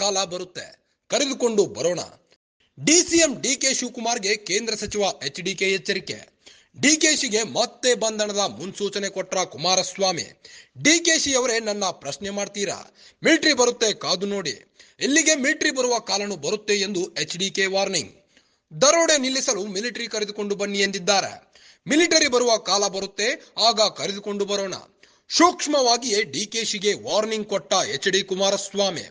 ಕಾಲ ಬರುತ್ತೆ, ಕರೆದುಕೊಂಡು ಬರೋಣ. ಡಿಸಿಎಂ ಡಿಕೆ ಶಿವಕುಮಾರ್ಗೆ ಕೇಂದ್ರ ಸಚಿವ ಎಚ್ಡಿಕೆ ಎಚ್ಚರಿಕೆ. ಡಿಕೆಶಿಗೆ ಮತ್ತೆ ಬಂಧನದ ಮುನ್ಸೂಚನೆ ಕೊಟ್ರ ಕುಮಾರಸ್ವಾಮಿ. ಡಿಕೆಶಿ ಅವರೇ ನನ್ನ ಪ್ರಶ್ನೆ ಮಾಡ್ತೀರಾ? ಮಿಲಿಟರಿ ಬರುತ್ತೆ, ಕಾದು ನೋಡಿ. ಇಲ್ಲಿಗೆ ಮಿಲಿಟರಿ ಬರುವ ಕಾಲನು ಬರುತ್ತೆ ಎಂದು ಎಚ್ಡಿಕೆ ವಾರ್ನಿಂಗ್. ದರೋಡೆ ನಿಲ್ಲಿಸಲು ಮಿಲಿಟರಿ ಕರೆದುಕೊಂಡು ಬನ್ನಿ ಎಂದಿದ್ದಾರೆ. ಮಿಲಿಟರಿ ಬರುವ ಕಾಲ ಬರುತ್ತೆ, ಆಗ ಕರೆದುಕೊಂಡು ಬರೋಣ. ಸೂಕ್ಷ್ಮವಾಗಿಯೇ ಡಿಕೆಶಿಗೆ ವಾರ್ನಿಂಗ್ ಕೊಟ್ಟ ಎಚ್ಡಿ ಕುಮಾರಸ್ವಾಮಿ.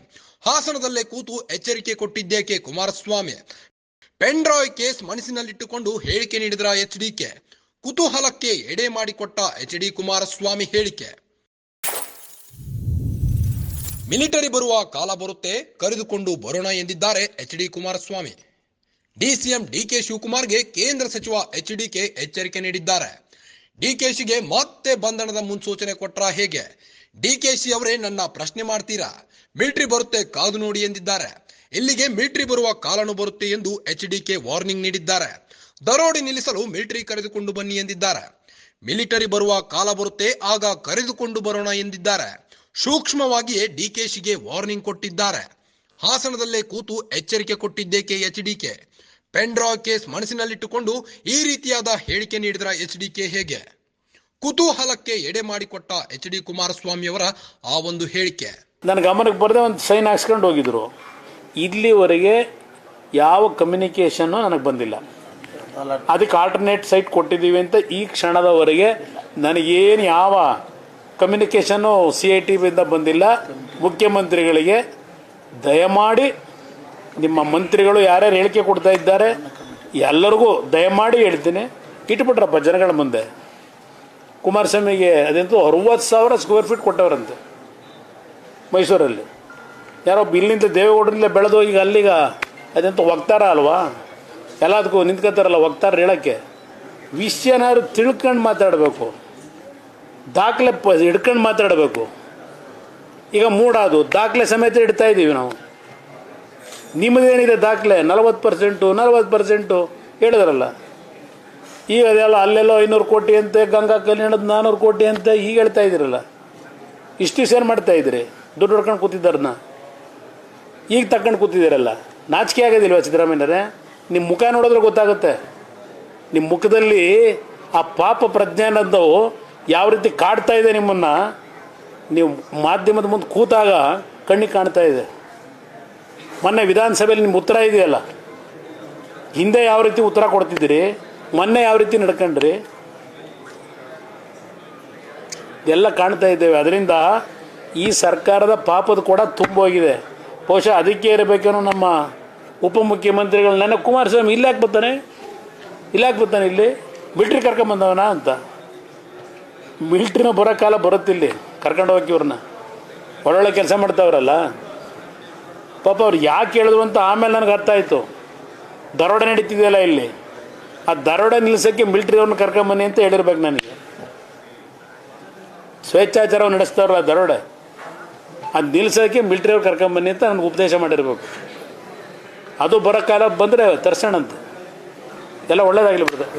ಹಾಸನದಲ್ಲೇ ಕೂತು ಎಚ್ಚರಿಕೆ ಕೊಟ್ಟಿದ್ದೇಕೆ ಕುಮಾರಸ್ವಾಮಿ? ಪೆನ್ಡ್ರಾಯ್ ಕೇಸ್ ಮನಸ್ಸಿನಲ್ಲಿಟ್ಟುಕೊಂಡು ಹೇಳಿಕೆ ನೀಡಿದ್ರ ಎಚ್ಡಿಕೆ. ಕುತೂಹಲಕ್ಕೆ ಎಡೆ ಮಾಡಿಕೊಟ್ಟ ಎಚ್ಡಿ ಕುಮಾರಸ್ವಾಮಿ ಹೇಳಿಕೆ. ಮಿಲಿಟರಿ ಬರುವ ಕಾಲ ಬರುತ್ತೆ, ಕರೆದುಕೊಂಡು ಬರೋಣ ಎಂದಿದ್ದಾರೆ ಎಚ್ಡಿ ಕುಮಾರಸ್ವಾಮಿ. ಡಿಸಿಎಂ ಡಿಕೆ ಶಿವಕುಮಾರ್ಗೆ ಕೇಂದ್ರ ಸಚಿವ ಎಚ್ಡಿಕೆ ಎಚ್ಚರಿಕೆ ನೀಡಿದ್ದಾರೆ. ಡಿಕೆಶಿಗೆ ಮತ್ತೆ ಬಂಧನದ ಮುನ್ಸೂಚನೆ ಕೊಟ್ರ ಹೇಗೆ? ಡಿಕೆಶಿ ಅವರೇ ನನ್ನ ಪ್ರಶ್ನೆ ಮಾಡ್ತೀರಾ? ಮಿಲಿಟರಿ ಬರುತ್ತೆ, ಕಾದು ನೋಡಿ ಎಂದಿದ್ದಾರೆ. ಇಲ್ಲಿಗೆ ಮಿಲಿಟರಿ ಬರುವ ಕಾಲನು ಬರುತ್ತೆ ಎಂದು ಎಚ್ಡಿಕೆ ವಾರ್ನಿಂಗ್ ನೀಡಿದ್ದಾರೆ. ದರೋಡೆ ನಿಲ್ಲಿಸಲು ಮಿಲಿಟರಿ ಕರೆದುಕೊಂಡು ಬನ್ನಿ ಎಂದಿದ್ದಾರೆ. ಮಿಲಿಟರಿ ಬರುವ ಕಾಲ ಬರುತ್ತೆ, ಆಗ ಕರೆದುಕೊಂಡು ಬರೋಣ ಎಂದಿದ್ದಾರೆ. ಸೂಕ್ಷ್ಮವಾಗಿಯೇ ಡಿಕೆಶಿಗೆ ವಾರ್ನಿಂಗ್ ಕೊಟ್ಟಿದ್ದಾರೆ. ಹಾಸನದಲ್ಲೇ ಕೂತು ಎಚ್ಚರಿಕೆ ಕೊಟ್ಟಿದ್ದೇಕೆ ಎಚ್ಡಿಕೆ? ಪೆನ್ಡ್ರಾಯ್ ಕೇಸ್ ಮನಸ್ಸಿನಲ್ಲಿಟ್ಟುಕೊಂಡು ಈ ರೀತಿಯಾದ ಹೇಳಿಕೆ ನೀಡಿದ್ರ ಎಚ್ಡಿಕೆ ಹೇಗೆ? ಕುತೂಹಲಕ್ಕೆ ಎಡೆ ಮಾಡಿಕೊಟ್ಟ ಎಚ್ಡಿ ಕುಮಾರಸ್ವಾಮಿ ಅವರ ಆ ಒಂದು ಹೇಳಿಕೆ. ನನ್ನ ಗಮನಕ್ಕೆ ಬರದೆ ಒಂದು ಸೈನ್ ಹಾಕ್ಸ್ಕೊಂಡು ಹೋಗಿದ್ರು. ಇಲ್ಲಿವರೆಗೆ ಯಾವ ಕಮ್ಯುನಿಕೇಷನ್ನು ನನಗೆ ಬಂದಿಲ್ಲ. ಅದಕ್ಕೆ ಆಲ್ಟರ್ನೇಟ್ ಸೈಟ್ ಕೊಟ್ಟಿದ್ದೀವಿ ಅಂತ ಈ ಕ್ಷಣದವರೆಗೆ ನನಗೇನು ಯಾವ ಕಮ್ಯುನಿಕೇಷನ್ನು CIT ಇಂದ ಬಂದಿಲ್ಲ. ಮುಖ್ಯಮಂತ್ರಿಗಳಿಗೆ ದಯಮಾಡಿ ನಿಮ್ಮ ಮಂತ್ರಿಗಳು ಯಾರ್ಯಾರು ಹೇಳಿಕೆ ಕೊಡ್ತಾ ಇದ್ದಾರೆ ಎಲ್ಲರಿಗೂ ದಯಮಾಡಿ ಹೇಳ್ತೀನಿ, ಇಟ್ಬಿಟ್ರಪ್ಪ ಜನಗಳ ಮುಂದೆ. ಕುಮಾರಸ್ವಾಮಿಗೆ ಅದಂತೂ 60,000 ಸ್ಕ್ವೇರ್ ಫೀಟ್ ಕೊಟ್ಟವರಂತೆ ಮೈಸೂರಲ್ಲಿ. ಯಾರೋ ಇಲ್ಲಿಂದ ದೇವೇಗೌಡರಿಂದ ಬೆಳೆದು ಈಗ ಅಲ್ಲಿಗ ಅದಂತೂ ವಕ್ತಾರ ಅಲ್ವಾ? ಎಲ್ಲದಕ್ಕೂ ನಿಂತ್ಕೊತಾರಲ್ಲ ವಕ್ತಾರ ಹೇಳೋಕ್ಕೆ. ವಿಷಯನಾದ್ರು ತಿಳ್ಕೊಂಡು ಮಾತಾಡಬೇಕು, ದಾಖಲೆ ಹಿಡ್ಕೊಂಡು ಮಾತಾಡಬೇಕು. ಈಗ ಮೂಡಾದು ದಾಖಲೆ ಸಮೇತ ಇಡ್ತಾ ಇದ್ದೀವಿ ನಾವು. ನಿಮ್ಮದೇನಿದೆ ದಾಖಲೆ? 40% ಹೇಳಿದ್ರಲ್ಲ. ಈಗ ಅದೆಲ್ಲ ಅಲ್ಲೆಲ್ಲೋ 500 ಕೋಟಿ ಅಂತೆ, ಗಂಗಾ ಕಲ್ಯಾಣದ 400 ಕೋಟಿ ಅಂತ ಈಗ ಹೇಳ್ತಾ ಇದ್ದೀರಲ್ಲ. ಇಷ್ಟು ಸೇರ್ ಮಾಡ್ತಾ ಇದ್ದೀರಿ, ದುಡ್ಡು ಹೊಡ್ಕೊಂಡು ಕೂತಿದ್ದಾರನ್ನ ಈಗ ತಗೊಂಡು ಕೂತಿದ್ದೀರಲ್ಲ. ನಾಚಿಕೆ ಆಗೋದಿಲ್ವ ಸಿದ್ದರಾಮಯ್ಯರೇ? ನಿಮ್ಮ ಮುಖ ನೋಡಿದ್ರೆ ಗೊತ್ತಾಗುತ್ತೆ. ನಿಮ್ಮ ಮುಖದಲ್ಲಿ ಆ ಪಾಪ ಪ್ರಜ್ಞೆ ಅನ್ನೋದು ಯಾವ ರೀತಿ ಕಾಡ್ತಾ ಇದೆ ನಿಮ್ಮನ್ನು. ನೀವು ಮಾಧ್ಯಮದ ಮುಂದೆ ಕೂತಾಗ ಕಣ್ಣಿಗೆ ಕಾಣ್ತಾ ಇದೆ. ಮೊನ್ನೆ ವಿಧಾನಸಭೆಯಲ್ಲಿ ನಿಮ್ಮ ಉತ್ತರ ಇದೆಯಲ್ಲ, ಹಿಂದೆ ಯಾವ ರೀತಿ ಉತ್ತರ ಕೊಡ್ತಿದ್ದೀರಿ, ಮೊನ್ನೆ ಯಾವ ರೀತಿ ನಡ್ಕೊಂಡ್ರಿ, ಎಲ್ಲ ಕಾಣ್ತಾ ಇದ್ದೇವೆ. ಅದರಿಂದ ಈ ಸರ್ಕಾರದ ಪಾಪದ ಕೂಡ ತುಂಬೋಗಿದೆ. ಬಹುಶಃ ಅದಕ್ಕೆ ಇರಬೇಕೇನೋ ನಮ್ಮ ಉಪಮುಖ್ಯಮಂತ್ರಿಗಳು. ನನ್ನ ಕುಮಾರಸ್ವಾಮಿ ಇಲ್ಲಿ ಯಾಕೆ ಬರ್ತಾನೆ ಇಲ್ಲಿ ಮಿಲ್ಟ್ರಿ ಕರ್ಕೊಂಬಂದವನ ಅಂತ. ಮಿಲ್ಟ್ರಿನ ಬರೋ ಕಾಲ ಬರುತ್ತಿಲ್ಲಿ, ಕರ್ಕೊಂಡು ಹೋಗಿ ಇವ್ರನ್ನ ಒಳ್ಳೊಳ್ಳೆ ಕೆಲಸ ಮಾಡ್ತಾವ್ರಲ್ಲ. ಪಾಪ ಅವ್ರು ಯಾಕೆ ಹೇಳಿದ್ರು ಅಂತ ಆಮೇಲೆ ನನಗೆ ಅರ್ಥ ಆಯಿತು. ದರೋಡೆ ನಡೀತಿದೆಯಲ್ಲ ಇಲ್ಲಿ, ಆ ದರೋಡೆ ನಿಲ್ಲಿಸೋಕ್ಕೆ ಮಿಲ್ಟ್ರಿ ಅವ್ರನ್ನ ಕರ್ಕೊಂಬನ್ನಿ ಅಂತ ಹೇಳಿರ್ಬೇಕು ನನಗೆ. ಸ್ವೇಚ್ಛಾಚಾರವನ್ನು ನಡೆಸ್ತಾವ್ರಲ್ಲ ದರೋಡೆ, ಅದು ನಿಲ್ಲಿಸೋಕ್ಕೆ ಮಿಲ್ಟ್ರಿ ಅವ್ರು ಕರ್ಕೊಂಬನ್ನಿ ಅಂತ ನನಗೆ ಉಪದೇಶ ಮಾಡಿರ್ಬೇಕು. ಅದು ಬರೋ ಕಾಲ ಬಂದರೆ ತರ್ಸೋಣಂತೆ. ಎಲ್ಲ ಒಳ್ಳೇದಾಗಲಿ ಬಿಡ್ತದೆ.